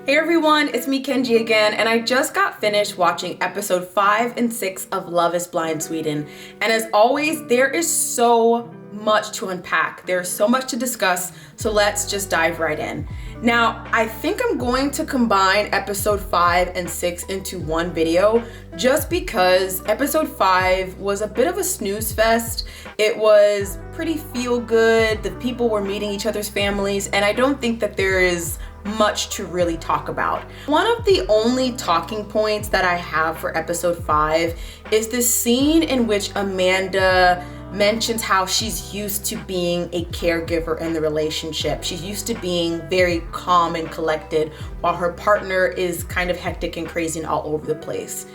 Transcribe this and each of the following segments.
Hey everyone, it's me Kenji again, and I just got finished watching episode 5 and 6 of Love is Blind Sweden. And as always, there is so much to unpack. There's so much to discuss, so let's just dive right in. Now, I think I'm going to combine episode 5 and 6 into one video just because episode 5 was a bit of a snooze fest. It was pretty feel good. The people were meeting each other's families, and I don't think that there is much to really talk about. One of the only talking points that I have for episode 5 is this scene in which Amanda mentions how she's used to being a caregiver in the relationship. She's used to being very calm and collected while her partner is kind of hectic and crazy and all over the place.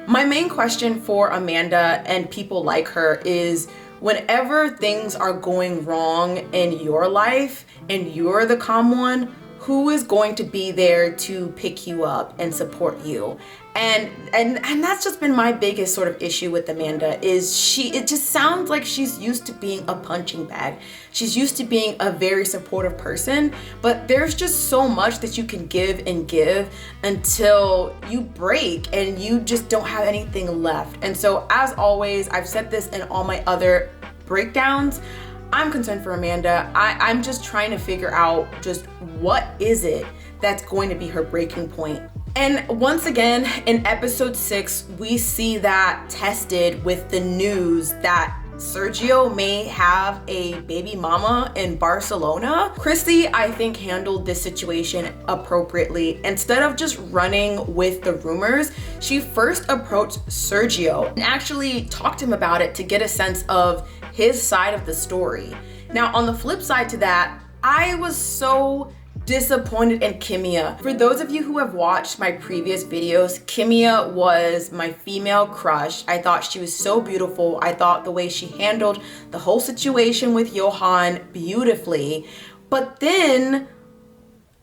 My main question for Amanda and people like her is, whenever things are going wrong in your life and you're the calm one, who is going to be there to pick you up and support you? And that's just been my biggest sort of issue with Amanda, is it just sounds like she's used to being a punching bag. She's used to being a very supportive person, but there's just so much that you can give and give until you break and you just don't have anything left. And so, as always, I've said this in all my other breakdowns, I'm concerned for Amanda. I'm just trying to figure out just what is it that's going to be her breaking point. And once again, in episode 6, we see that tested with the news that Sergio may have a baby mama in Barcelona. Chrissy, I think, handled this situation appropriately. Instead of just running with the rumors, she first approached Sergio and actually talked to him about it to get a sense of his side of the story. Now, on the flip side to that, I was so disappointed in Kimia. For those of you who have watched my previous videos, Kimia was my female crush. I thought she was so beautiful. I thought the way she handled the whole situation with Johan beautifully. But then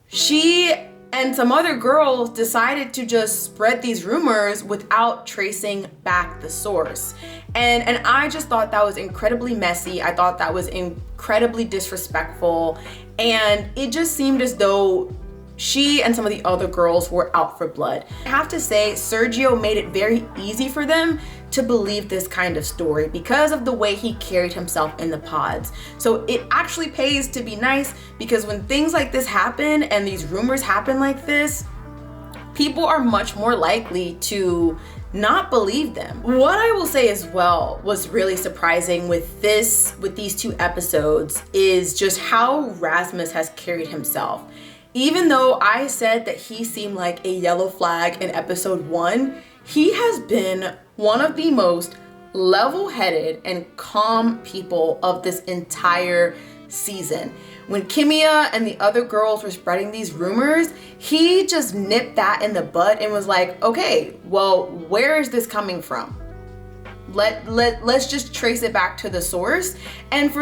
she and some other girls decided to just spread these rumors without tracing back the source. And I just thought that was incredibly messy. I thought that was incredibly disrespectful. And it just seemed as though she and some of the other girls were out for blood. I have to say, Sergio made it very easy for them to believe this kind of story because of the way he carried himself in the pods. So it actually pays to be nice, because when things like this happen and these rumors happen like this, people are much more likely to not believe them. What I will say as well was really surprising with these 2 episodes is just how Rasmus has carried himself. Even though I said that he seemed like a yellow flag in episode 1, he has been one of the most level-headed and calm people of this entire season. When Kimia and the other girls were spreading these rumors, he just nipped that in the bud and was like, okay, well, where is this coming from? Let's just trace it back to the source. And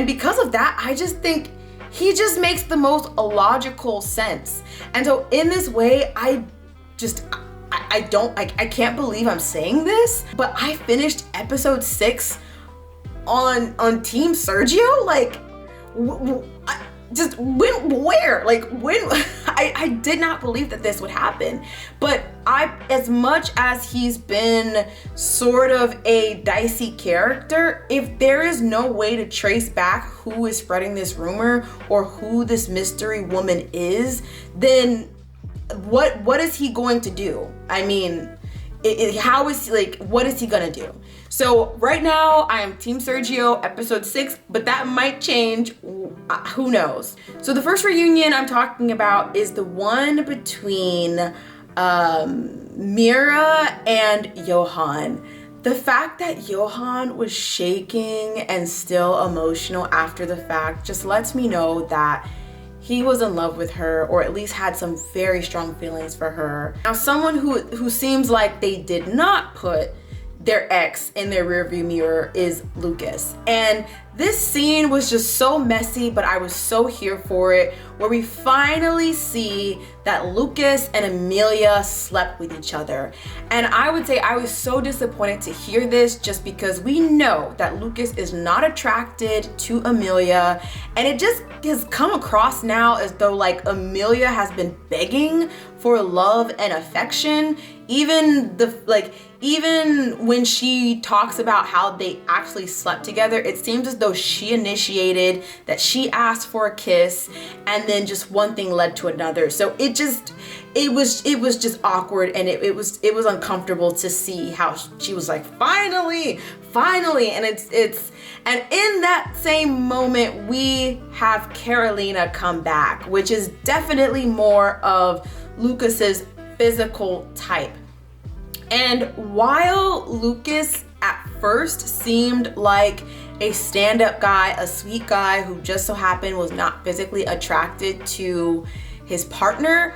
because of that, I just think he just makes the most logical sense. And so in this way, I can't believe I'm saying this, but I finished episode 6 on Team Sergio. Like, I did not believe that this would happen. But as much as he's been sort of a dicey character, if there is no way to trace back who is spreading this rumor or who this mystery woman is, then what is he going to do? I mean, what is he gonna do? So right now I am Team Sergio, episode 6, but that might change. Who knows? So the first reunion I'm talking about is the one between Mira and Johan. The fact that Johan was shaking and still emotional after the fact just lets me know that he was in love with her, or at least had some very strong feelings for her. Now, someone who seems like they did not put their ex in their rearview mirror is Lucas. And This scene was just so messy, but I was so here for it, where we finally see that Lucas and Amelia slept with each other. And I would say I was so disappointed to hear this, just because we know that Lucas is not attracted to Amelia, and it just has come across now as though like Amelia has been begging for love and affection. Even when she talks about how they actually slept together, it seems as though she initiated, that she asked for a kiss, and then just one thing led to another. So it was just awkward, and it was uncomfortable to see how she was like, finally, and and in that same moment we have Carolina come back, which is definitely more of Lucas's physical type. And while Lucas at first seemed like a stand-up guy, a sweet guy who just so happened was not physically attracted to his partner,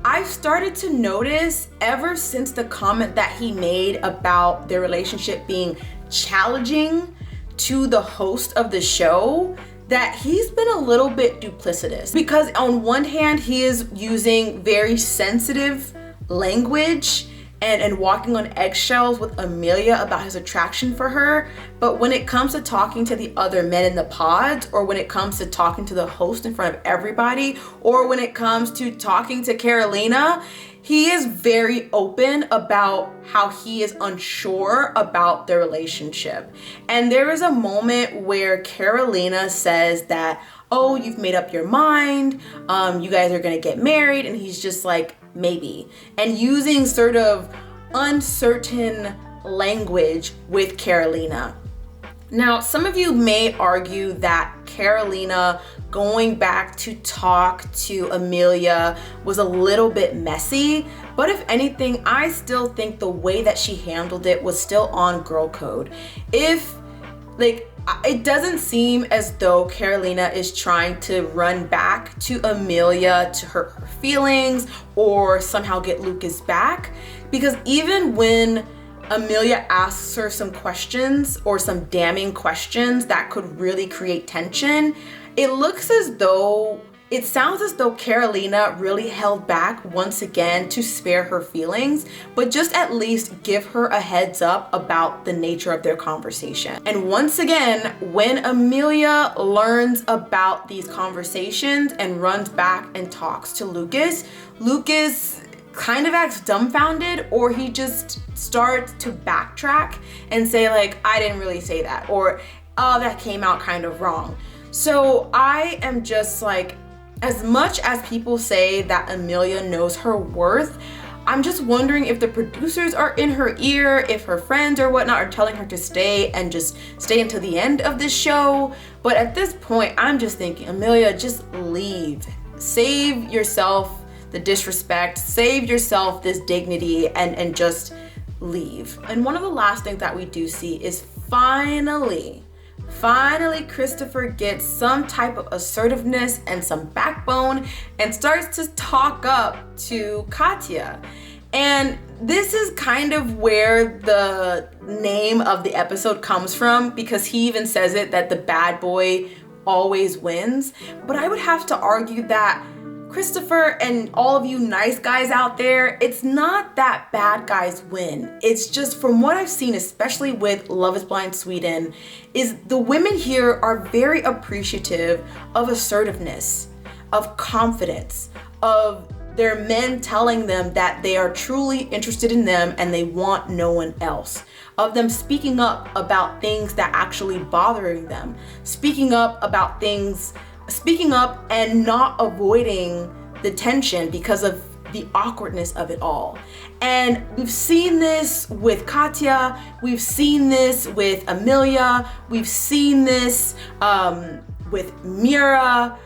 I've started to notice ever since the comment that he made about their relationship being challenging to the host of the show, that he's been a little bit duplicitous. Because on one hand, he is using very sensitive language and walking on eggshells with Amelia about his attraction for her. But when it comes to talking to the other men in the pods, or when it comes to talking to the host in front of everybody, or when it comes to talking to Carolina, he is very open about how he is unsure about their relationship. And there is a moment where Carolina says that, oh, you've made up your mind, you guys are gonna get married, and he's just like, maybe, and using sort of uncertain language with Carolina. Now, some of you may argue that Carolina going back to talk to Amelia was a little bit messy, but if anything, I still think the way that she handled it was still on girl code. It doesn't seem as though Carolina is trying to run back to Amelia to hurt her feelings or somehow get Lucas back, because even when Amelia asks her some questions, or some damning questions that could really create tension, it sounds as though Carolina really held back once again to spare her feelings, but just at least give her a heads up about the nature of their conversation. And once again, when Amelia learns about these conversations and runs back and talks to Lucas kind of acts dumbfounded, or he just starts to backtrack and say like, I didn't really say that, or oh, that came out kind of wrong. So I am just like, as much as people say that Amelia knows her worth, I'm just wondering if the producers are in her ear, if her friends or whatnot are telling her to stay and just stay until the end of this show. But at this point, I'm just thinking, Amelia, just leave. Save yourself the disrespect, save yourself this dignity, and just leave. And one of the last things that we do see is finally Christopher gets some type of assertiveness and some backbone and starts to talk up to Katya. And this is kind of where the name of the episode comes from, because he even says it, that the bad boy always wins. But I would have to argue that Christopher and all of you nice guys out there, it's not that bad guys win. It's just, from what I've seen, especially with Love is Blind Sweden, is the women here are very appreciative of assertiveness, of confidence, of their men telling them that they are truly interested in them and they want no one else, of them speaking up about things that actually bothering them, speaking up and not avoiding the tension because of the awkwardness of it all. And we've seen this with Katya, we've seen this with Amelia, we've seen this with Mira.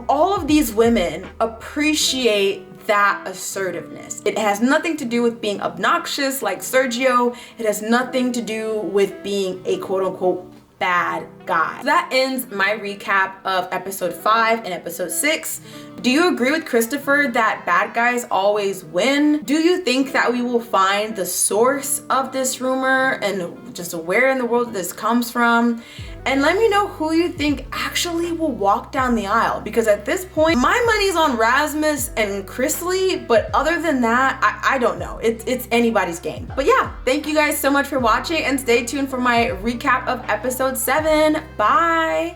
All of these women appreciate that assertiveness. It has nothing to do with being obnoxious like Sergio. It has nothing to do with being a quote unquote bad guy. So that ends my recap of episode 5 and episode 6. Do you agree with Christopher that bad guys always win? Do you think that we will find the source of this rumor and just where in the world this comes from? and let me know who you think actually will walk down the aisle, because at this point, my money's on Rasmus and Chrisley, but other than that, I don't know. It's anybody's game. But yeah, thank you guys so much for watching, and stay tuned for my recap of episode 7. Bye!